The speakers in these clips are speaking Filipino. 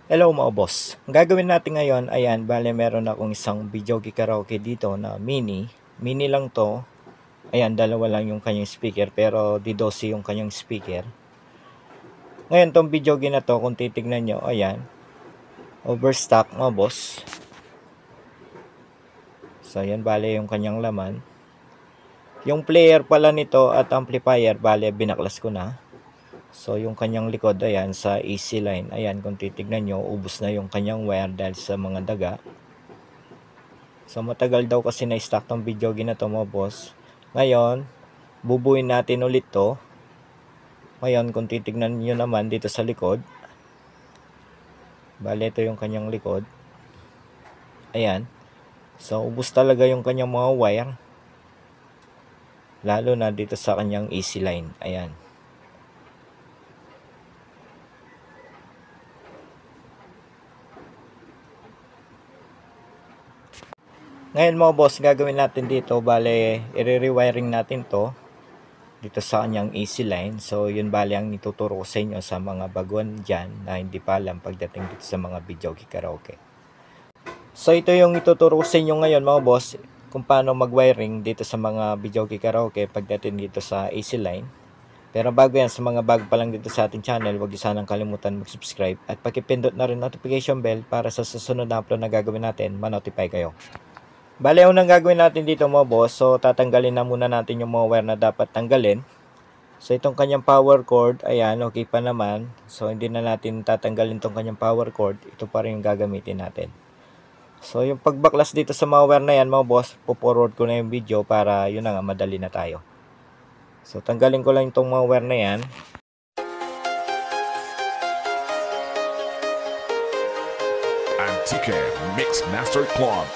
Hello mga boss. Ang gagawin natin ngayon, ayan, bale meron akong isang videoke karaoke dito na mini. Mini lang to. Ayan, dalawa lang yung kanyang speaker pero D12 yung kanyang speaker. Ngayon tong videoke na to, kung titignan nyo, ayan, overstock mga boss. So ayan, bale yung kanyang laman. Yung player pala nito at amplifier, bale binaklas ko na. So yung kanyang likod, ayan, sa AC line, ayan, kung titignan nyo, ubos na yung kanyang wire dahil sa mga daga. So matagal daw kasi na-stock tong videoke na to mga boss. Ngayon, bubuin natin ulit to. Ngayon, kung titignan nyo naman dito sa likod, bale ito yung kanyang likod. Ayan. So ubos talaga yung kanyang mga wire. Lalo na dito sa kanyang AC line. Ayan. Ngayon mga boss, gagawin natin dito, bale i-rewiring natin to dito sa kanyang AC line. So yun bale ang ituturo ko sa inyo sa mga baguhan dyan na hindi pa alam pagdating dito sa mga videoke karaoke. So ito yung ituturo ko sa inyo ngayon mga boss, kung paano mag-wiring dito sa mga videoke karaoke pagdating dito sa AC line. Pero bago yan, sa mga bago pa lang dito sa ating channel, huwag niyo sanang kalimutan mag-subscribe at pakipindot na rin notification bell para sa susunod na upload na gagawin natin, ma-notify kayo. Bale, unang gagawin natin dito mga boss, so tatanggalin na muna natin yung mga wire na dapat tanggalin. So itong kanyang power cord, ayan, okay pa naman. So hindi na natin tatanggalin itong kanyang power cord, ito pa rin yung gagamitin natin. So yung pagbaklas dito sa mga wire na yan mga boss, po-forward ko na yung video para yun na nga, madali na tayo. So tanggalin ko lang itong mga wire na yan. Antique Mix Master Club.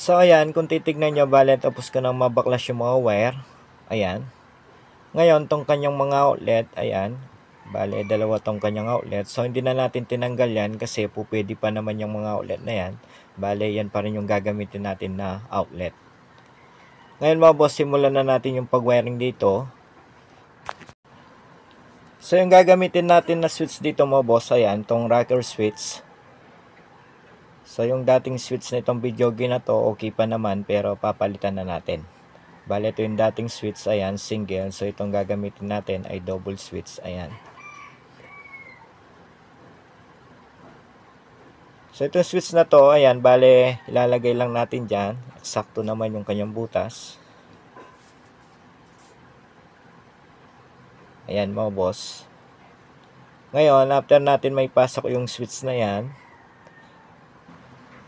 So ayan, kung titignan nyo, bale tapos ko nang mabaklas yung mga wire. Ayan. Ngayon, tong kanyang mga outlet, ayan. Bale, dalawa tong kanyang outlet. So hindi na natin tinanggal yan kasi po pwede pa naman yung mga outlet na yan. Bale, yan pa rin yung gagamitin natin na outlet. Ngayon mga boss, simulan na natin yung pag-wiring dito. So yung gagamitin natin na switch dito mga boss, ayan, tong rocker switch. So yung dating switch na itong videoke na to, okay pa naman pero papalitan na natin. Bale ito yung dating switch, ayan, single. So itong gagamitin natin ay double switch, ayan. So itong switch na to, ayan, bale ilalagay lang natin dyan. Eksakto naman yung kanyang butas. Ayan mga boss. Ngayon, after natin may pasok yung switch na yan,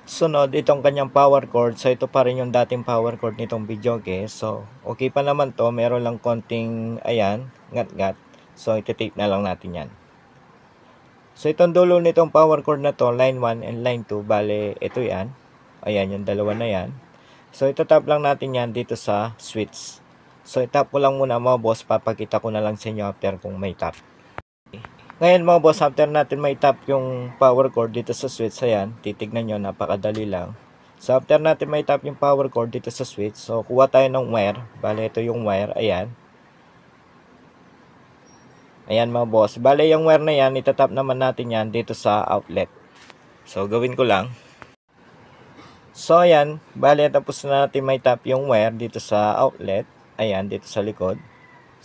sunod itong kanyang power cord. So ito pa rin yung dating power cord nitong videoke. So okay pa naman to, meron lang konting ayan, ngat-ngat. So iti-tape na lang natin yan. So itong dulo nitong power cord na to, line 1 and line 2, bale ito yan. Ayan, yung dalawa na yan. So ito-tap lang natin yan dito sa switch. So itap ko lang muna mga boss, papakita ko na lang sa inyo after kung may tap. Ngayon mga boss, after natin may tap yung power cord dito sa switch, ayan, titignan nyo, napakadali lang. So after natin may tap yung power cord dito sa switch, so kuha tayo ng wire, bale ito yung wire, ayan. Ayan mga boss, bale yung wire na yan, itatap naman natin yan dito sa outlet. So gawin ko lang. So ayan, bale tapos na natin may tap yung wire dito sa outlet, ayan, dito sa likod.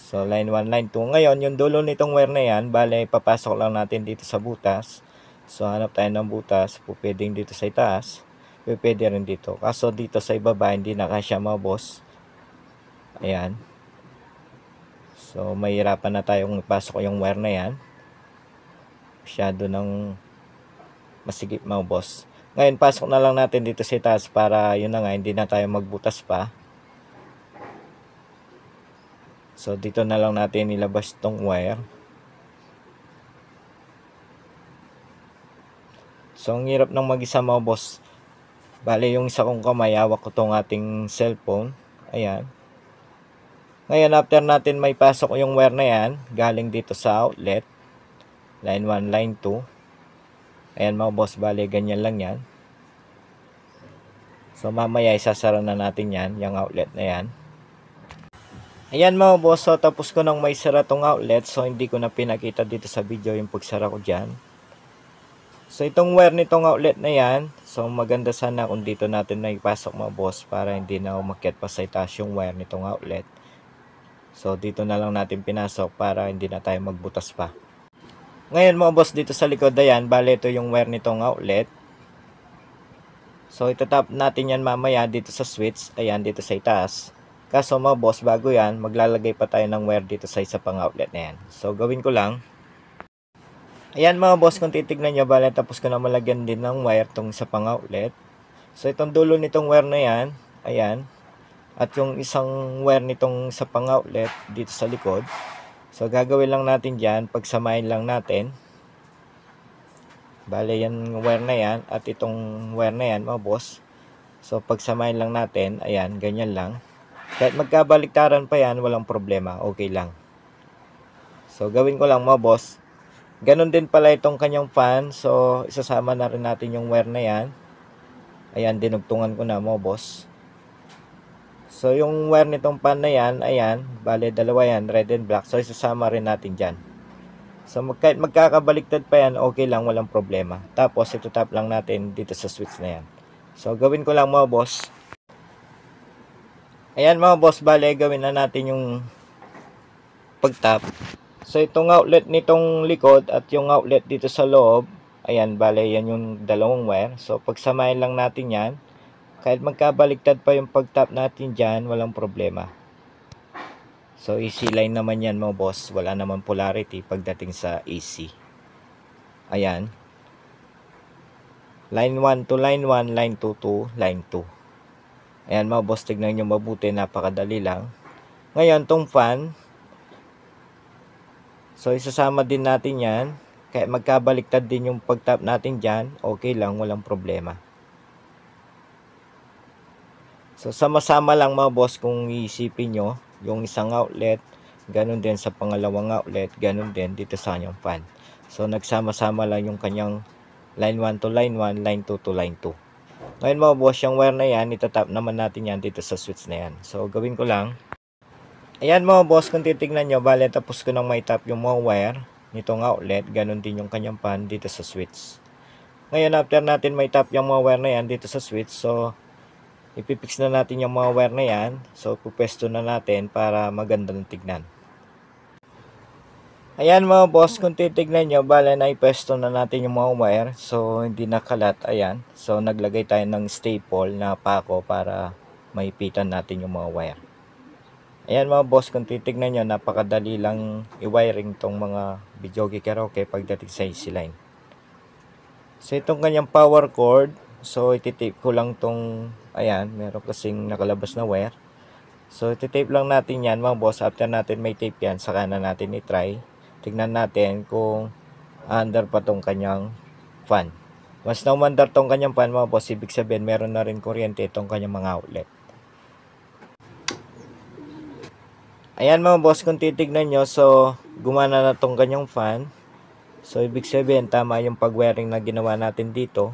So line 1, line 2. Ngayon, yung dulo nitong wire na yan, bale papasok lang natin dito sa butas. So hanap tayo ng butas, pwedeng dito sa itaas, pwede rin dito. Kaso dito sa ibaba, hindi na kasya mga boss. Ayan. So mahirapan na tayong ipasok yung wire na yan. Masyado ng masigip mga boss. Ngayon, pasok na lang natin dito sa itaas para yun na nga, hindi na tayo magbutas pa. So dito na lang natin ilabas tong wire. So ang hirap ng mag-isa mga boss. Bale, yung isa kong kamay, hawak ko tong ating cellphone. Ayan. Ngayon, after natin may pasok yung wire na yan, galing dito sa outlet, line 1, line 2. Ayan mga boss, bale, ganyan lang yan. So, mamaya isasara na natin yan, yung outlet na yan. Ayan mga boss, so tapos ko nang may sara tong outlet, so hindi ko na pinakita dito sa video yung pagsara ko dyan. So, itong wire nitong outlet na yan, so maganda sana kung dito natin na ipasok mga boss para hindi na umakyat pa sa itaas yung wire nitong outlet. So, dito na lang natin pinasok para hindi na tayo magbutas pa. Ngayon mga boss, dito sa likod na yan, bale ito yung wire nitong outlet. So, itatap natin yan mamaya dito sa switch, ayan, dito sa itaas. Kaso mga boss, bago yan, maglalagay pa tayo ng wire dito sa isa pang outlet na yan. So, gawin ko lang. Ayan mga boss, kung titignan nyo, bale tapos ko na malagyan din ng wire tong isa pang outlet. So, itong dulo nitong wire na yan, ayan. At yung isang wire nitong isa pang outlet dito sa likod. So, gagawin lang natin dyan, pagsamahin lang natin. Bale, yan wire na yan at itong wire na yan mga boss. So, pagsamahin lang natin, ayan, ganyan lang. Kahit magkabaliktaran pa yan, walang problema, okay lang. So, gawin ko lang mga boss. Ganon din pala itong kanyang fan. So, isasama na rin natin yung wire na yan. Ayan, dinugtungan ko na mga boss. So, yung wire nitong fan na yan, ayan, bale, dalawa yan, red and black. So, isasama rin natin dyan. So, kahit magkakabaliktad pa yan, okay lang, walang problema. Tapos, itutap lang natin dito sa switch na yan. So, gawin ko lang mga boss. Ayan mga boss, bale, gawin na natin yung pagtap. So, itong outlet nitong likod at yung outlet dito sa loob, ayan, bale, yan yung dalawang wire. So, pagsamahin lang natin yan. Kahit magkabaliktad pa yung pagtap natin dyan, walang problema. So, AC line naman yan mga boss. Wala naman polarity pagdating sa AC. Ayan. Line 1 to line 1, line 2 to line 2. Ayan mga boss, tignan nyo mabuti, napakadali lang. Ngayon, tong fan, so isasama din natin yan. Kaya magkabaliktad din yung pagtap natin dyan, okay lang, walang problema. So sama-sama lang mga boss kung iisipin nyo, yung isang outlet, ganun din sa pangalawang outlet, ganun din dito sa kanyang fan. So nagsama-sama lang yung kanyang line 1 to line 1, line 2 to line 2. Ngayon mga boss, yung wire na yan, itatap naman natin yan dito sa switch na yan. So, gawin ko lang. Ayan mga boss, kung titignan nyo, bale tapos ko nang may tap yung mga wire nitong outlet, ganun din yung kanyang fan dito sa switch. Ngayon, after natin may tap yung mga wire na yan dito sa switch, so, ipipix na natin yung mga wire na yan. So, pupwesto na natin para maganda ng tignan. Ayan mga boss, kung titignan nyo, bale na ipwesto na natin yung mga wire. So, hindi nakalat, ayan. So, naglagay tayo ng staple na pako para maipitan natin yung mga wire. Ayan mga boss, kung titignan nyo, napakadali lang i-wiring tong mga Videogi Karaoke pagdating sa AC line. So, itong kanyang power cord, so, ititape ko lang tong, ayan, meron kasing nakalabas na wire. So, ititape lang natin yan mga boss. After natin may tape yan, saka na natin i-try. Tignan natin kung under pa tong kanyang fan. Once na umandar tong kanyang fan mga boss, ibig sabihin meron na rin kuryente itong kanyang mga outlet. Ayan mga boss, kung titignan nyo, so gumana na tong kanyang fan. So ibig sabihin tama yung pag-wiring na ginawa natin dito.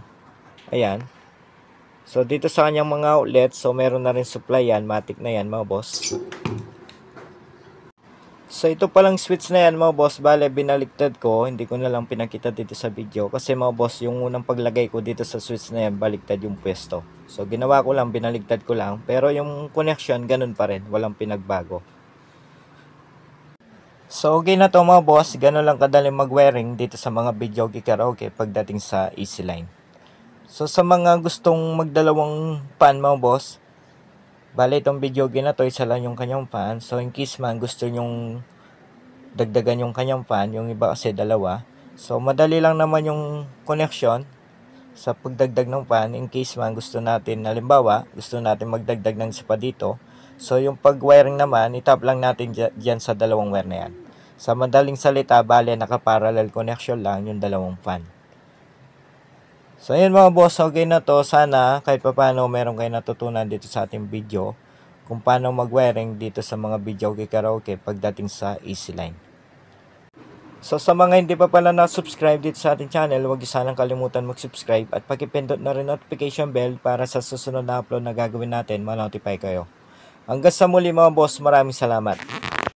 Ayan. So dito sa kanyang mga outlet, so meron na rin supply yan, matic na yan mga boss. So ito palang switch na yan mga boss, bale binaliktad ko, hindi ko na lang pinakita dito sa video kasi mga boss, yung unang paglagay ko dito sa switch na yan, baliktad yung pwesto. So ginawa ko lang, binaligtad ko lang, pero yung connection ganun pa rin, walang pinagbago. So okay na to mga boss, ganun lang kadali mag-wiring dito sa mga Videogi Karaoke pagdating sa AC line. So sa mga gustong magdalawang fan mga boss, bale itong Videogi na to, isa lang yung kanyang fan. So in case man gusto nyong dagdagan yung kanyang fan, yung iba kasi dalawa. So madali lang naman yung connection sa pagdagdag ng fan. In case man gusto natin, halimbawa, gusto natin magdagdag ng isa pa dito. So yung pag-wiring naman, itap lang natin dyan sa dalawang wire na yan. Sa madaling salita, bale naka-parallel connection lang yung dalawang fan. So ayun mga boss, okay na to. Sana kahit papaano meron kayo natutunan dito sa ating video kung paano mag-wiring dito sa mga video karaoke pagdating sa EasyLine. So sa mga hindi pa pala na-subscribe dito sa ating channel, huwag niyo sanang kalimutan mag-subscribe at pakipindot na rin notification bell para sa susunod na upload na gagawin natin, ma-notify kayo. Hanggang sa muli mga boss, maraming salamat.